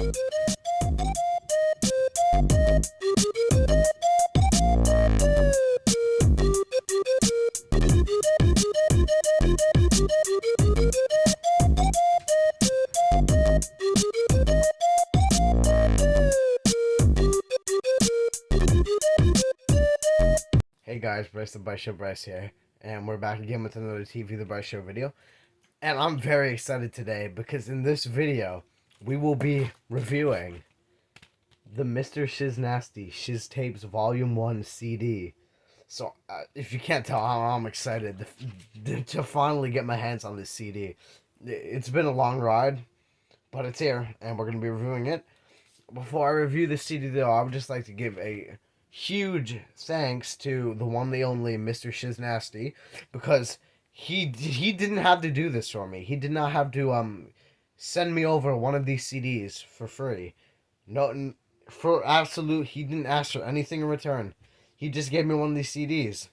Hey guys, Bryce the Bryce Show Bryce here, and we're back again with another TV The Bryce Show video. And I'm very excited today because in this video, we will be reviewing the Mr. Shiz Nasty Shiz Tapes Volume 1 CD. So, if you can't tell, I'm excited to finally get my hands on this CD. It's been a long ride, but it's here, and we're going to be reviewing it. Before I review the CD though, I would just like to give a huge thanks to the one, the only Mr. Shiz Nasty, because he didn't have to do this for me. He did not have to send me over one of these CDs for free. No, for absolute, he didn't ask for anything in return. He just gave me one of these CDs.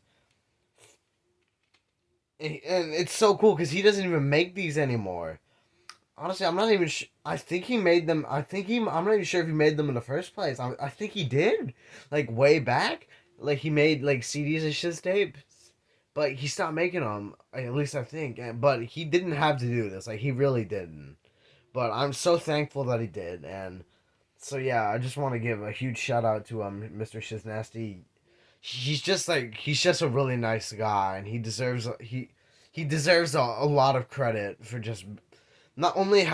And it's so cool because he doesn't even make these anymore. Honestly, I'm not even I think he made them. I'm not even sure if he made them in the first place. I think he did. Like, way back. Like, he made, like, CDs and Shiz tapes. But he stopped making them. At least I think. But he didn't have to do this. Like, he really didn't. But I'm so thankful that he did. And so, yeah, I just want to give a huge shout out to Mr. Shiz Nasty. He's just a really nice guy. And he deserves a lot of credit for just not only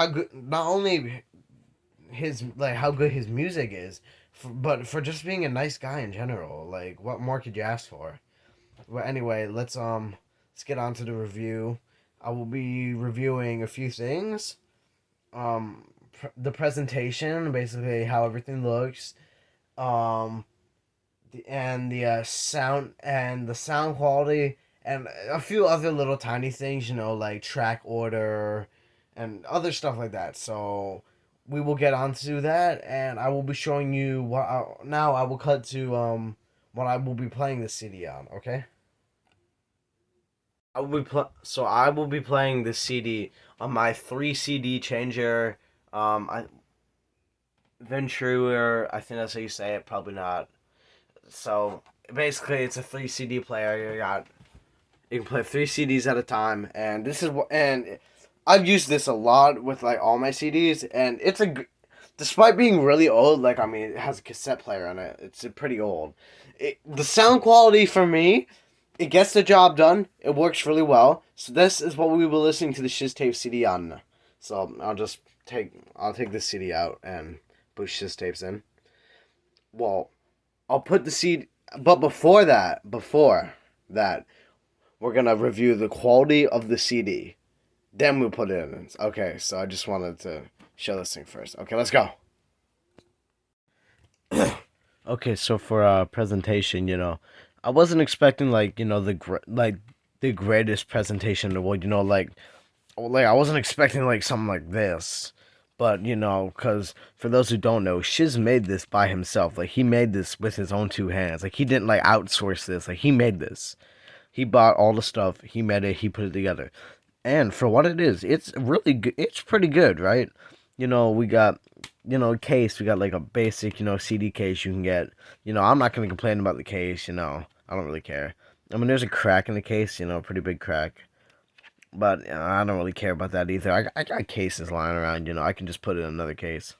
his, like, how good his music is, but for just being a nice guy in general. Like, what more could you ask for? But anyway, let's get on to the review. I will be reviewing a few things. The presentation, basically how everything looks. The sound quality, and a few other little tiny things, like track order and other stuff like that. So we will get onto that, and I will be showing you now I will cut to what I will be playing the CD on. Okay. I will be playing the CD on my 3 CD changer. I Ventura, I think that's how you say it. Probably not. So basically, it's a 3 CD player. You can play 3 CDs at a time, and I've used this a lot with, like, all my CDs, and despite being really old, like, I mean, it has a cassette player on it. It's pretty old. The sound quality for me, it gets the job done. It works really well. So this is what we were listening to the Shiz Tape CD on. So I'll take this CD out and put Shiz Tapes in. Well, I'll put the CD, but before that, we're gonna review the quality of the CD. Then we put it in. Okay, so I just wanted to show this thing first. Okay, let's go. Okay, so for presentation, I wasn't expecting, like, the greatest presentation in the world. I wasn't expecting, like, something like this. But, because for those who don't know, Shiz made this by himself. Like, he made this with his own 2 hands. Like, he didn't, like, outsource this. Like, he made this. He bought all the stuff. He made it. He put it together. And for what it is, it's really good. It's pretty good, right? We got, case. We got, like, a basic, CD case you can get. I'm not going to complain about the case, I don't really care. I mean, there's a crack in the case, a pretty big crack. But I don't really care about that either. I got cases lying around, I can just put it in another case.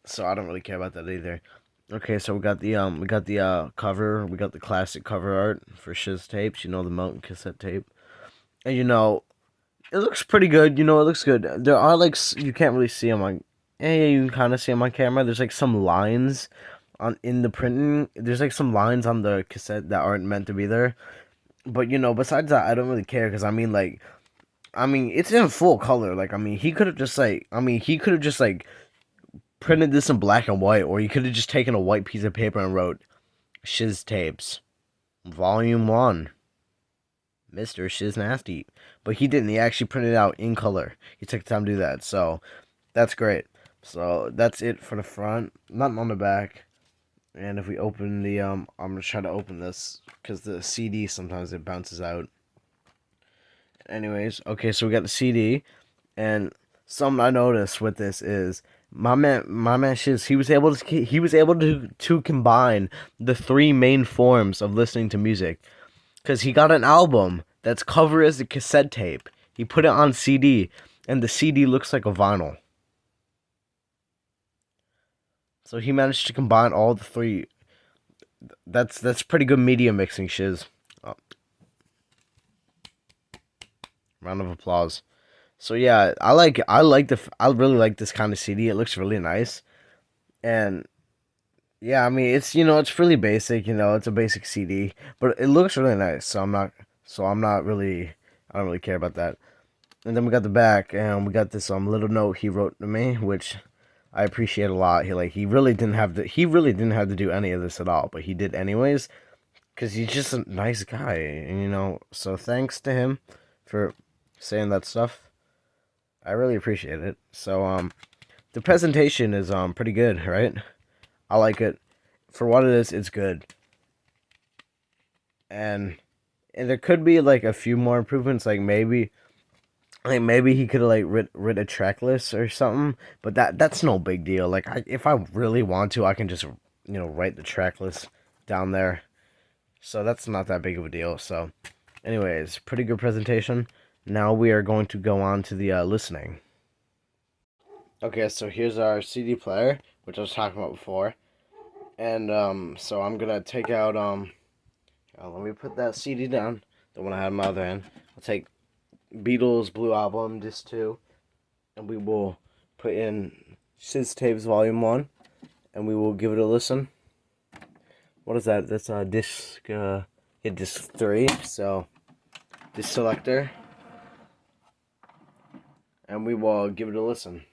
So I don't really care about that either. Okay, so we got the cover. We got the classic cover art for Shiz tapes, the mountain cassette tape. And it looks pretty good. It looks good. There are, like, you can't really see them on. Yeah, you can kind of see them on camera. There's, like, some lines in the printing. There's, like, some lines on the cassette that aren't meant to be there. But besides that, I don't really care because it's in full color. Like, he could have just printed this in black and white, or he could have just taken a white piece of paper and wrote Shiz Tapes Volume 1. Mr. Shiz Nasty. But he didn't. He actually printed it out in color. He took the time to do that. So that's great. So that's it for the front. Nothing on the back. And if we open the I'm gonna try to open this because the CD sometimes it bounces out. Anyways, okay, so we got the CD, and something I noticed with this is My man Shiz, he was able to combine the three main forms of listening to music. Because he got an album that's cover as a cassette tape. He put it on CD, and the CD looks like a vinyl. So he managed to combine all the three. That's pretty good media mixing, Shiz. Oh, round of applause. So yeah, I really like this kind of CD. It looks really nice, and yeah, I mean it's really basic. It's a basic CD, but it looks really nice. So I'm not really I don't really care about that. And then we got the back, and we got this little note he wrote to me, which I appreciate a lot. He really didn't have to do any of this at all, but he did anyways, because he's just a nice guy, So thanks to him for saying that stuff. I really appreciate it. So the presentation is pretty good, right? I like it for what it is. It's good, and there could be like a few more improvements, maybe he could have like writ a track list or something, but that's no big deal. If I really want to, I can just write the track list down there. So that's not that big of a deal. So, anyways, pretty good presentation. Now we are going to go on to the listening. Okay, so here's our CD player, which I was talking about before, and so I'm gonna take out let me put that CD down, the one I had in my other hand. I'll take Beatles Blue Album Disc 2, and we will put in Shiz Tapes Volume 1, and we will give it a listen. What is that? That's disc 3, so disc selector, and we will give it a listen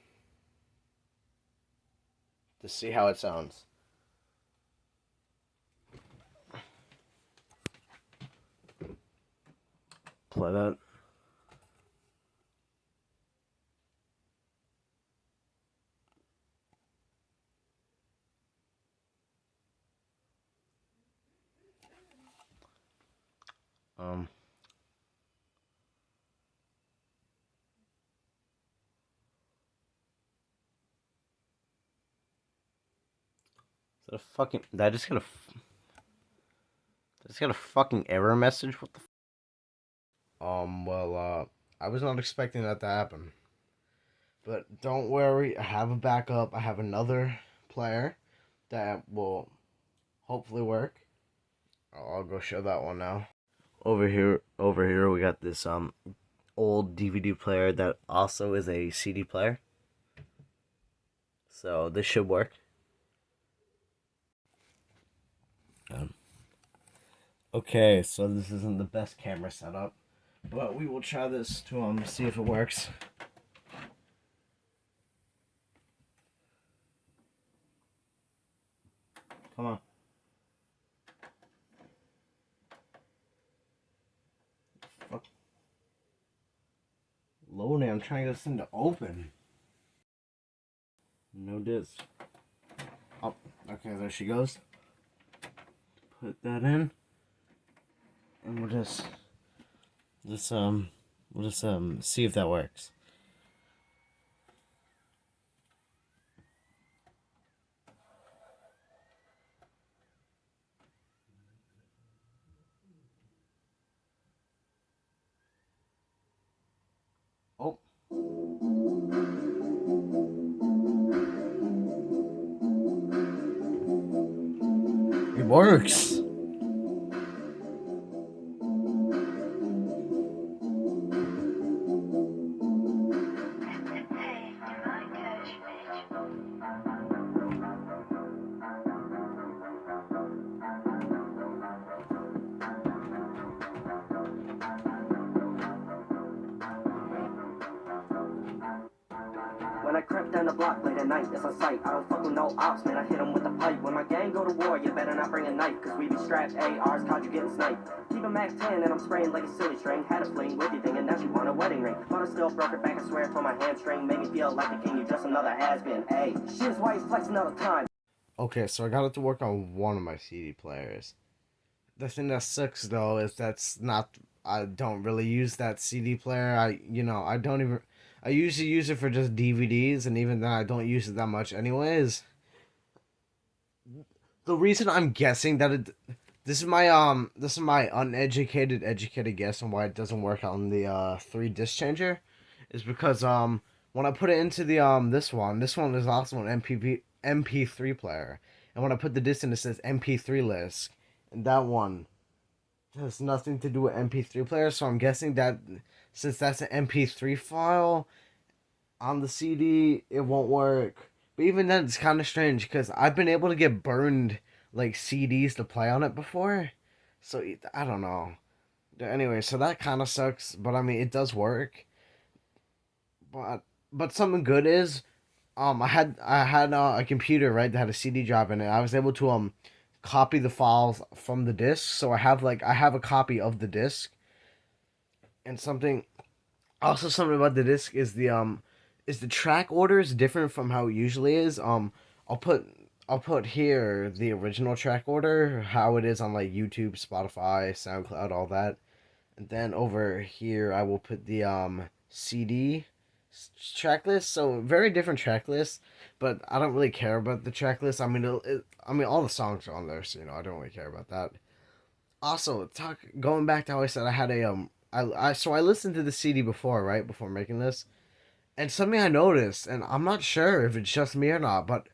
to see how it sounds. Play that. Um, is that a fucking? Did I just get a fucking error message? What the? Well, I was not expecting that to happen. But don't worry, I have a backup. I have another player that will hopefully work. I'll go show that one now. Over here, we got this old DVD player that also is a CD player. So this should work. Okay, so this isn't the best camera setup, but we will try this to see if it works. Come on. Fuck. Loading, I'm trying to get this thing to open. No disc. Oh, okay, there she goes. Put that in. And we'll just see if that works. Oh. It works. When I crept down the block late at night, it's a sight. I don't fuck with no ops, man, I hit them with the pipe. When my gang go to war, you better not bring a knife, cause we be strapped ARs, caught you getting sniped. Keep a max 10 and I'm spraying like a silly string. Had a fling with you thing and now she want a wedding ring. But I still broke her back, I swear, for my hamstring. Made me feel like a king, you just another has-been. Hey, Shiz, why you flexing all the time? Okay, so I got it to work on one of my CD players. The thing that sucks though is I don't really use that CD player. I don't even I usually use it for just DVDs, and even then, I don't use it that much, anyways. The reason I'm guessing that it, this is my uneducated educated guess on why it doesn't work on the 3 disc changer, is because when I put it into the this one is also an MP3 player, and when I put the disc in, it says MP3 list, and that one has nothing to do with MP3 player. So I'm guessing that since that's an MP3 file on the CD, it won't work. But even then, it's kind of strange because I've been able to get burned like CDs to play on it before. So I don't know. Anyway, so that kind of sucks. But I mean, it does work. But something good is I had a computer, right, that had a CD drive in it. I was able to copy the files from the disc. So I have a copy of the disc. And something about the disc is the track order is different from how it usually is. I'll put I'll put here the original track order, how it is on like YouTube, Spotify, SoundCloud, all that. And then over here I will put the CD track list. So very different track list, but I don't really care about the track list. I mean all the songs are on there, so I don't really care about that. Also, going back to how I said I had a I listened to the CD before, right, before making this, and something I noticed, and I'm not sure if it's just me or not, but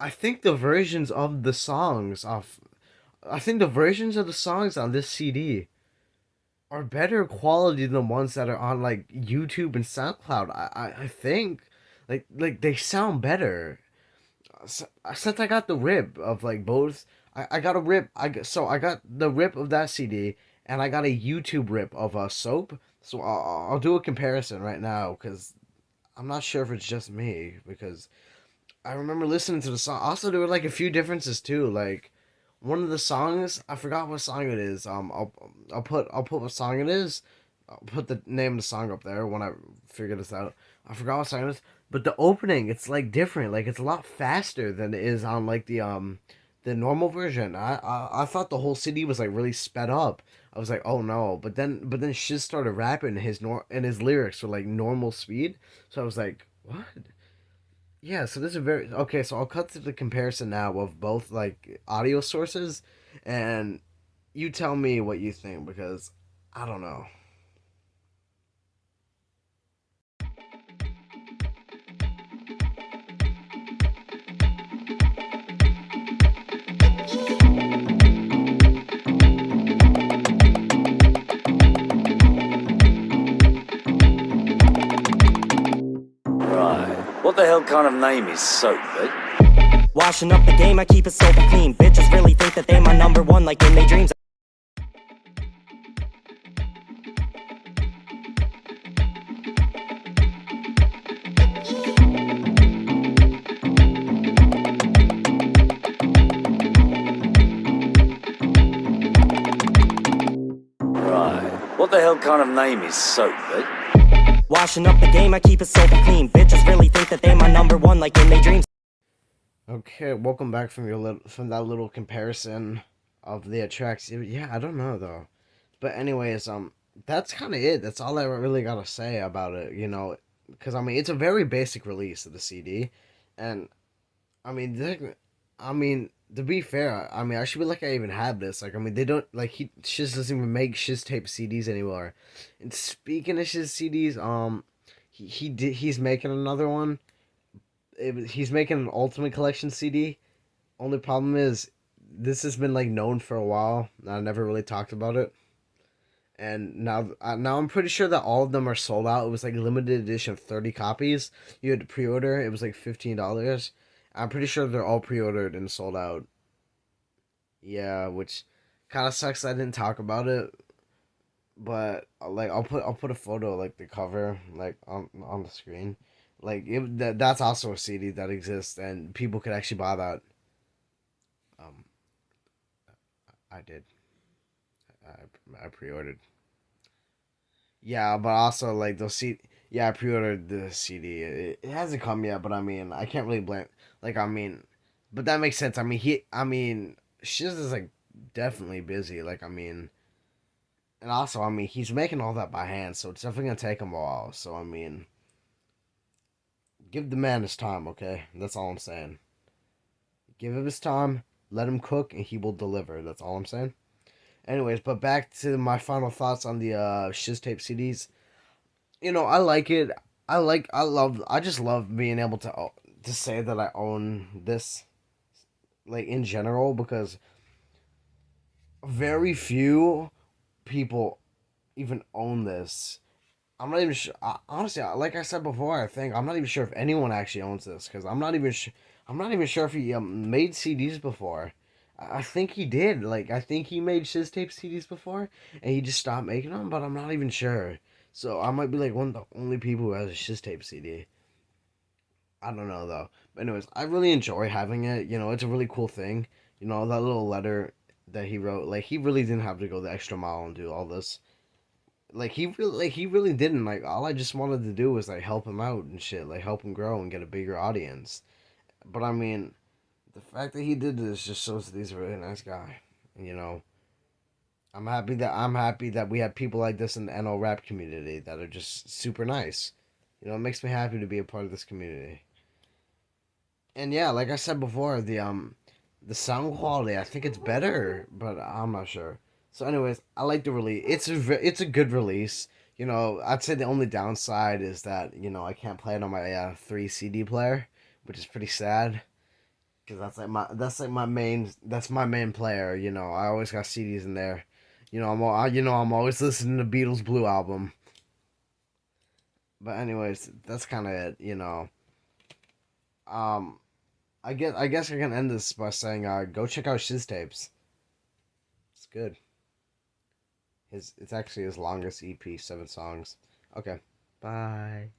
I think the versions of the songs of I think the versions of the songs on this CD are better quality than the ones that are on like YouTube and SoundCloud. I think like they sound better. Since I got the rip of like both, I got a rip. I got the rip of that CD, and I got a YouTube rip of a soap. So I'll do a comparison right now because I'm not sure if it's just me because I remember listening to the song. Also, there were like a few differences too. Like one of the songs, I forgot what song it is. I'll put what song it is. I'll put the name of the song up there when I figure this out. I forgot what song it is, but the opening it's like different. Like it's a lot faster than it is on like the normal version. I thought the whole CD was like really sped up. I was like, oh no, but then Shiz started rapping and his lyrics were like normal speed. So I was like, what? Yeah, so this is very okay. So I'll cut to the comparison now of both like audio sources, and you tell me what you think because I don't know. Right. What the hell kind of name is Soap, eh? Washing up the game, I keep it so clean. Bitches really think that they my number one, like in their dreams. Right. What the hell kind of name is Soap, eh? Washing up the game, I keep it so clean. Bitches really think that they my number one, like in their dreams. Okay, welcome back from that little comparison of the tracks. Yeah, I don't know though, but anyways, that's kind of it. That's all I really gotta say about it. Because I mean it's a very basic release of the CD, and I mean, I mean, to be fair, I mean, I should be like I even have this. Like, I mean, they don't like Shiz doesn't even make Shiz tape CDs anymore. And speaking of Shiz CDs, he's making another one. He's making an Ultimate Collection CD. Only problem is, this has been like known for a while. I never really talked about it. And now I'm pretty sure that all of them are sold out. It was like limited edition, 30 copies. You had to pre-order. It was like $15. I'm pretty sure they're all pre-ordered and sold out. Yeah, which kind of sucks. I didn't talk about it, but like I'll put a photo like the cover like on the screen. Like that's also a CD that exists and people could actually buy that. Um, I did. I pre-ordered. Yeah, but also like those yeah, I pre-ordered the CD. It hasn't come yet, but I mean, I can't really blame. Like, I mean, but that makes sense. I mean, Shiz is like definitely busy. Like, I mean, and also, I mean, he's making all that by hand, so it's definitely gonna take him a while. So, I mean, Give the man his time, okay? That's all I'm saying. Give him his time, let him cook, and he will deliver. That's all I'm saying. Anyways, but back to my final thoughts on the Shiz Tape CDs. I like it. I just love being able to say that I own this, like, in general, because very few people even own this. I'm not even sure. Honestly, like I said before, I think I'm not even sure if anyone actually owns this because I'm not even. I'm not even sure if he made CDs before. I think he did. Like I think he made Shiz Tape CDs before, and he just stopped making them. But I'm not even sure. So I might be like one of the only people who has a Shiz Tape CD. I don't know though. But anyways, I really enjoy having it. It's a really cool thing. That little letter that he wrote. Like he really didn't have to go the extra mile and do all this. Like he really didn't. Like all I just wanted to do was like help him out and shit, like help him grow and get a bigger audience. But I mean, the fact that he did this just shows that he's a really nice guy. And, I'm happy that we have people like this in the NO rap community that are just super nice. It makes me happy to be a part of this community. And yeah, like I said before, the sound quality, I think it's better, but I'm not sure. So, anyways, I like the release. It's a good release. I'd say the only downside is that I can't play it on my 3 CD player, which is pretty sad because that's my main player. I always got CDs in there. I'm always listening to Beatles Blue album. But anyways, that's kind of it. Um, I guess I can end this by saying, go check out Shiz Tapes. It's good. It's actually his longest EP, 7 songs. Okay, bye.